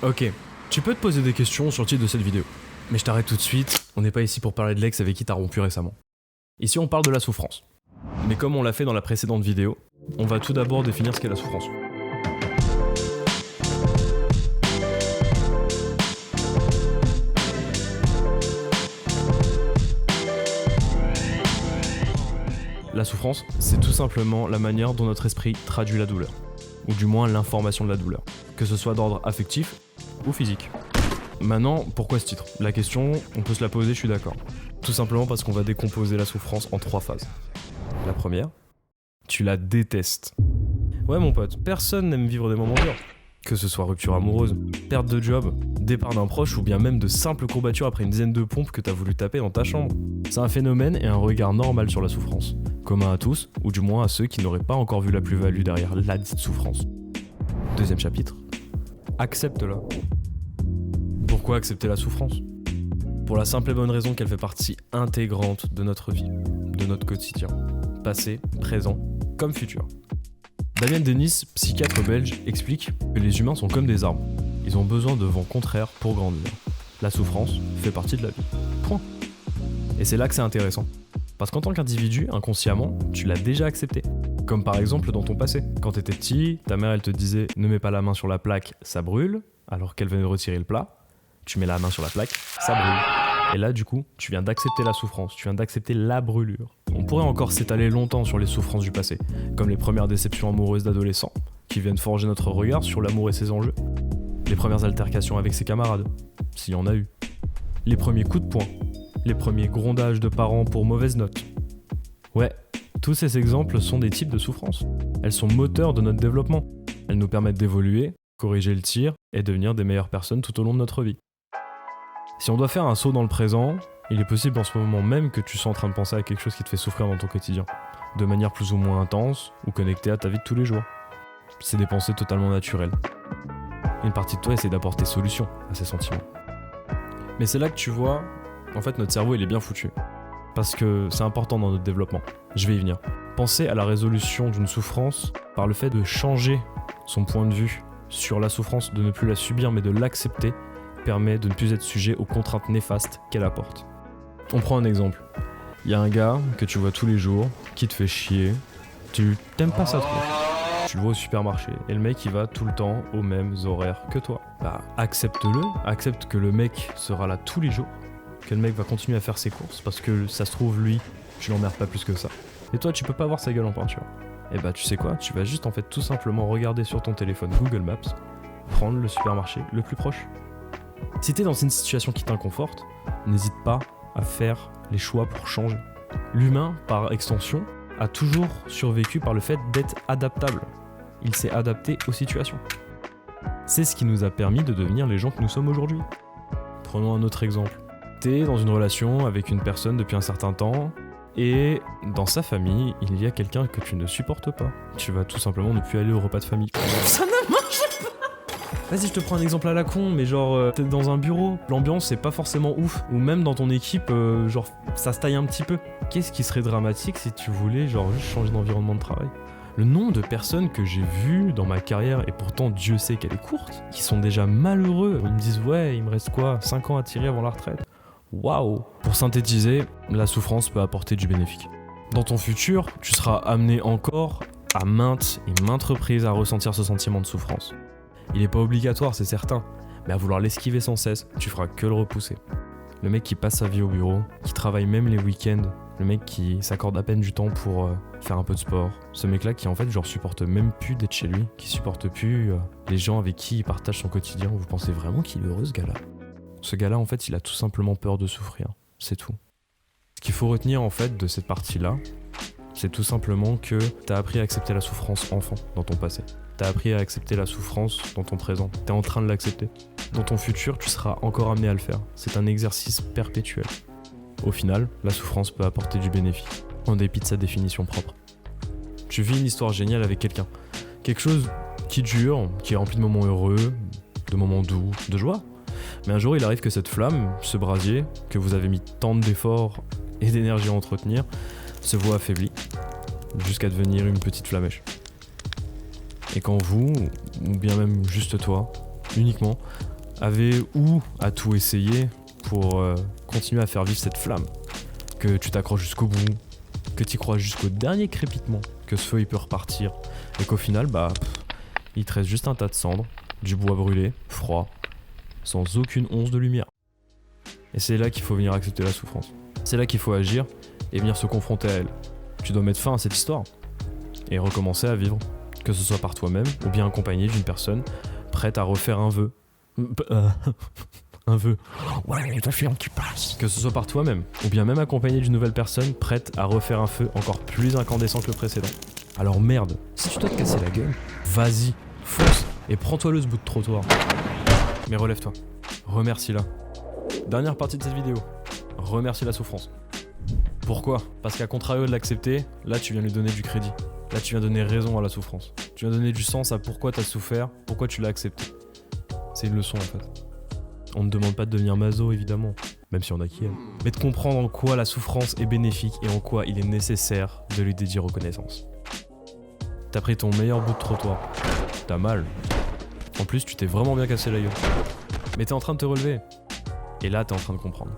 Ok, tu peux te poser des questions sur le titre de cette vidéo. Mais je t'arrête tout de suite, on n'est pas ici pour parler de l'ex avec qui t'as rompu récemment. Ici on parle de la souffrance. Mais comme on l'a fait dans la précédente vidéo, on va tout d'abord définir ce qu'est la souffrance. La souffrance, c'est tout simplement la manière dont notre esprit traduit la douleur, ou du moins l'information de la douleur, que ce soit d'ordre affectif ou physique. Maintenant, pourquoi ce titre ? La question, on peut se la poser, je suis d'accord. Tout simplement parce qu'on va décomposer la souffrance en 3 phases. La première, tu la détestes. Ouais mon pote, personne n'aime vivre des moments durs. Que ce soit rupture amoureuse, perte de job, départ d'un proche ou bien même de simples courbatures après une dizaine de pompes que t'as voulu taper dans ta chambre. C'est un phénomène et un regard normal sur la souffrance, commun à tous, ou du moins à ceux qui n'auraient pas encore vu la plus-value derrière la dite souffrance. Deuxième chapitre, accepte-la. Pourquoi accepter la souffrance ? Pour la simple et bonne raison qu'elle fait partie intégrante de notre vie, de notre quotidien, passé, présent, comme futur. Damien Denis, psychiatre belge, explique que les humains sont comme des arbres. Ils ont besoin de vents contraires pour grandir. La souffrance fait partie de la vie. Point. Et c'est là que c'est intéressant. Parce qu'en tant qu'individu, inconsciemment, tu l'as déjà accepté. Comme par exemple dans ton passé. Quand t'étais petit, ta mère elle te disait « Ne mets pas la main sur la plaque, ça brûle », alors qu'elle venait de retirer le plat. Tu mets la main sur la plaque, ça brûle. Et là, du coup, tu viens d'accepter la souffrance, tu viens d'accepter la brûlure. On pourrait encore s'étaler longtemps sur les souffrances du passé, comme les premières déceptions amoureuses d'adolescents, qui viennent forger notre regard sur l'amour et ses enjeux. Les premières altercations avec ses camarades, s'il y en a eu. Les premiers coups de poing. Les premiers grondages de parents pour mauvaise note. Ouais, tous ces exemples sont des types de souffrances. Elles sont moteurs de notre développement. Elles nous permettent d'évoluer, corriger le tir et devenir des meilleures personnes tout au long de notre vie. Si on doit faire un saut dans le présent, il est possible en ce moment même que tu sois en train de penser à quelque chose qui te fait souffrir dans ton quotidien, de manière plus ou moins intense ou connectée à ta vie de tous les jours. C'est des pensées totalement naturelles. Une partie de toi essaie d'apporter solution à ces sentiments. Mais c'est là que tu vois, en fait notre cerveau il est bien foutu. Parce que c'est important dans notre développement. Je vais y venir. Penser à la résolution d'une souffrance par le fait de changer son point de vue sur la souffrance, de ne plus la subir mais de l'accepter, permet de ne plus être sujet aux contraintes néfastes qu'elle apporte. On prend un exemple. Il y a un gars que tu vois tous les jours, qui te fait chier, tu t'aimes pas ça trop. Tu le vois au supermarché, et le mec il va tout le temps aux mêmes horaires que toi. Bah accepte-le, accepte que le mec sera là tous les jours, que le mec va continuer à faire ses courses, parce que ça se trouve lui, tu l'emmerdes pas plus que ça. Et toi tu peux pas voir sa gueule en peinture. Et bah tu sais quoi, tu vas juste en fait tout simplement regarder sur ton téléphone Google Maps, prendre le supermarché le plus proche. Si t'es dans une situation qui t'inconforte, n'hésite pas à faire les choix pour changer. L'humain, par extension, a toujours survécu par le fait d'être adaptable. Il s'est adapté aux situations. C'est ce qui nous a permis de devenir les gens que nous sommes aujourd'hui. Prenons un autre exemple. T'es dans une relation avec une personne depuis un certain temps, et dans sa famille, il y a quelqu'un que tu ne supportes pas. Tu vas tout simplement ne plus aller au repas de famille. Ça ne marche pas. Vas-y, je te prends un exemple à la con, mais genre, t'es dans un bureau, l'ambiance c'est pas forcément ouf, ou même dans ton équipe, genre, ça se taille un petit peu. Qu'est-ce qui serait dramatique si tu voulais, genre, juste changer d'environnement de travail ? Le nombre de personnes que j'ai vues dans ma carrière, et pourtant Dieu sait qu'elle est courte, qui sont déjà malheureux. Ils me disent, ouais, il me reste quoi, 5 ans à tirer avant la retraite ? Waouh ! Pour synthétiser, la souffrance peut apporter du bénéfique. Dans ton futur, tu seras amené encore à maintes et maintes reprises à ressentir ce sentiment de souffrance. Il est pas obligatoire, c'est certain, mais à vouloir l'esquiver sans cesse, tu feras que le repousser. Le mec qui passe sa vie au bureau, qui travaille même les week-ends, le mec qui s'accorde à peine du temps pour faire un peu de sport, ce mec-là qui en fait genre supporte même plus d'être chez lui, qui supporte plus les gens avec qui il partage son quotidien. Vous pensez vraiment qu'il est heureux ce gars-là ? Ce gars-là en fait il a tout simplement peur de souffrir, c'est tout. Ce qu'il faut retenir en fait de cette partie-là, c'est tout simplement que t'as appris à accepter la souffrance enfant dans ton passé. T'as appris à accepter la souffrance dans ton présent. T'es en train de l'accepter. Dans ton futur, tu seras encore amené à le faire. C'est un exercice perpétuel. Au final, la souffrance peut apporter du bénéfice, en dépit de sa définition propre. Tu vis une histoire géniale avec quelqu'un. Quelque chose qui dure, qui est rempli de moments heureux, de moments doux, de joie. Mais un jour, il arrive que cette flamme, ce brasier, que vous avez mis tant d'efforts et d'énergie à entretenir, se voit affaibli, jusqu'à devenir une petite flamèche. Et quand vous, ou bien même juste toi, uniquement, avait ou à tout essayer pour continuer à faire vivre cette flamme. Que tu t'accroches jusqu'au bout, que tu y crois jusqu'au dernier crépitement, que ce feu il peut repartir, et qu'au final, il te reste juste un tas de cendres, du bois brûlé, froid, sans aucune once de lumière. Et c'est là qu'il faut venir accepter la souffrance. C'est là qu'il faut agir et venir se confronter à elle. Tu dois mettre fin à cette histoire et recommencer à vivre, que ce soit par toi-même ou bien accompagné d'une personne prête à refaire un vœu. Un vœu. Ouais, les influents qui passent. Que ce soit par toi-même ou bien même accompagné d'une nouvelle personne prête à refaire un feu encore plus incandescent que le précédent. Alors merde, si tu dois te casser la gueule, vas-y, fonce et prends-toi ce bout de trottoir. Mais relève-toi, remercie-la. Dernière partie de cette vidéo, remercie la souffrance. Pourquoi ? Parce qu'à contrario de l'accepter, là tu viens lui donner du crédit. Là tu viens donner raison à la souffrance. Tu viens donner du sens à pourquoi t'as souffert, pourquoi tu l'as accepté. C'est une leçon en fait. On ne demande pas de devenir maso évidemment, même si on a qui aime. Mais de comprendre en quoi la souffrance est bénéfique et en quoi il est nécessaire de lui dédier reconnaissance. T'as pris ton meilleur bout de trottoir. T'as mal. En plus tu t'es vraiment bien cassé la gueule. Mais t'es en train de te relever. Et là t'es en train de comprendre.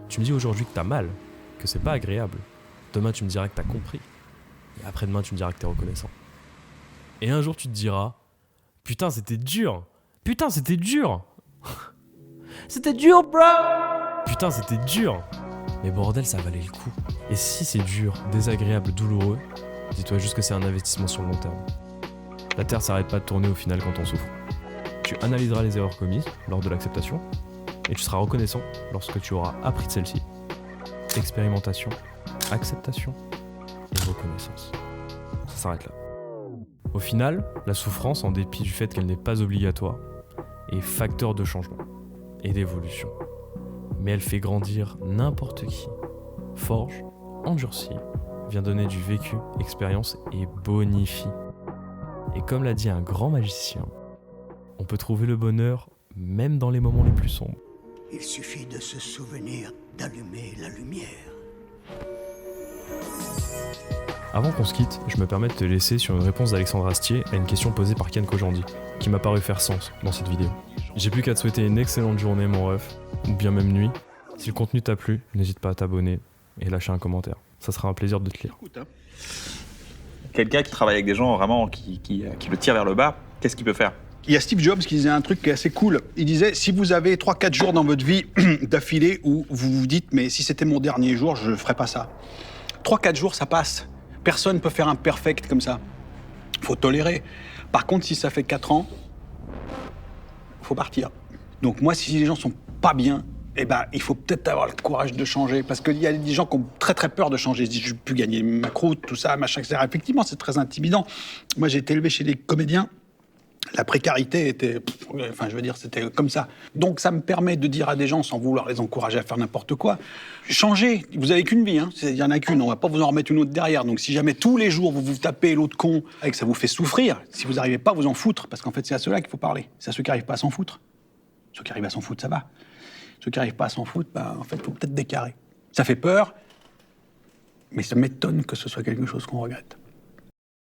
Tu me dis aujourd'hui que t'as mal, que c'est pas agréable. Demain tu me diras que t'as compris. Et après-demain tu me diras que t'es reconnaissant. Et un jour tu te diras, putain c'était dur. Putain c'était dur. C'était dur bro. Putain c'était dur. Mais bordel ça valait le coup. Et si c'est dur, désagréable, douloureux, dis-toi juste que c'est un investissement sur le long terme. La terre s'arrête pas de tourner au final quand on souffre. Tu analyseras les erreurs commises lors de l'acceptation et tu seras reconnaissant lorsque tu auras appris de celle-ci. Expérimentation, acceptation et reconnaissance. Ça s'arrête là. Au final, la souffrance, en dépit du fait qu'elle n'est pas obligatoire, est facteur de changement et d'évolution. Mais elle fait grandir n'importe qui, forge, endurcit, vient donner du vécu, expérience et bonifie. Et comme l'a dit un grand magicien, on peut trouver le bonheur même dans les moments les plus sombres. Il suffit de se souvenir d'allumer la lumière. Avant qu'on se quitte, je me permets de te laisser sur une réponse d'Alexandre Astier à une question posée par Ken Kojandi, qui m'a paru faire sens dans cette vidéo. J'ai plus qu'à te souhaiter une excellente journée mon ref, ou bien même nuit. Si le contenu t'a plu, n'hésite pas à t'abonner et lâcher un commentaire. Ça sera un plaisir de te lire. Quelqu'un qui travaille avec des gens vraiment qui le tirent vers le bas, qu'est-ce qu'il peut faire ? Il y a Steve Jobs qui disait un truc qui est assez cool. Il disait, si vous avez 3-4 jours dans votre vie d'affilée où vous vous dites, mais si c'était mon dernier jour, je ferais pas ça. 3-4 jours, ça passe. Personne ne peut faire un perfect comme ça. Faut tolérer. Par contre, si ça fait 4 ans, faut partir. Donc moi, si les gens sont pas bien, il faut peut-être avoir le courage de changer. Parce qu'il y a des gens qui ont très très peur de changer. Ils se disent, je ne vais plus gagner ma croûte, tout ça, machin, etc. Effectivement, c'est très intimidant. Moi, j'ai été élevé chez des comédiens. La précarité était... c'était comme ça. Donc ça me permet de dire à des gens, sans vouloir les encourager à faire n'importe quoi, changez, vous avez qu'une vie, hein. Il n'y en a qu'une, on va pas vous en remettre une autre derrière. Donc si jamais tous les jours vous vous tapez l'autre con et que ça vous fait souffrir, si vous n'arrivez pas à vous en foutre, parce qu'en fait c'est à ceux-là qu'il faut parler, c'est à ceux qui n'arrivent pas à s'en foutre. Ceux qui arrivent à s'en foutre, ça va. Ceux qui n'arrivent pas à s'en foutre, en fait, il faut peut-être décarrer. Ça fait peur, mais ça m'étonne que ce soit quelque chose qu'on regrette.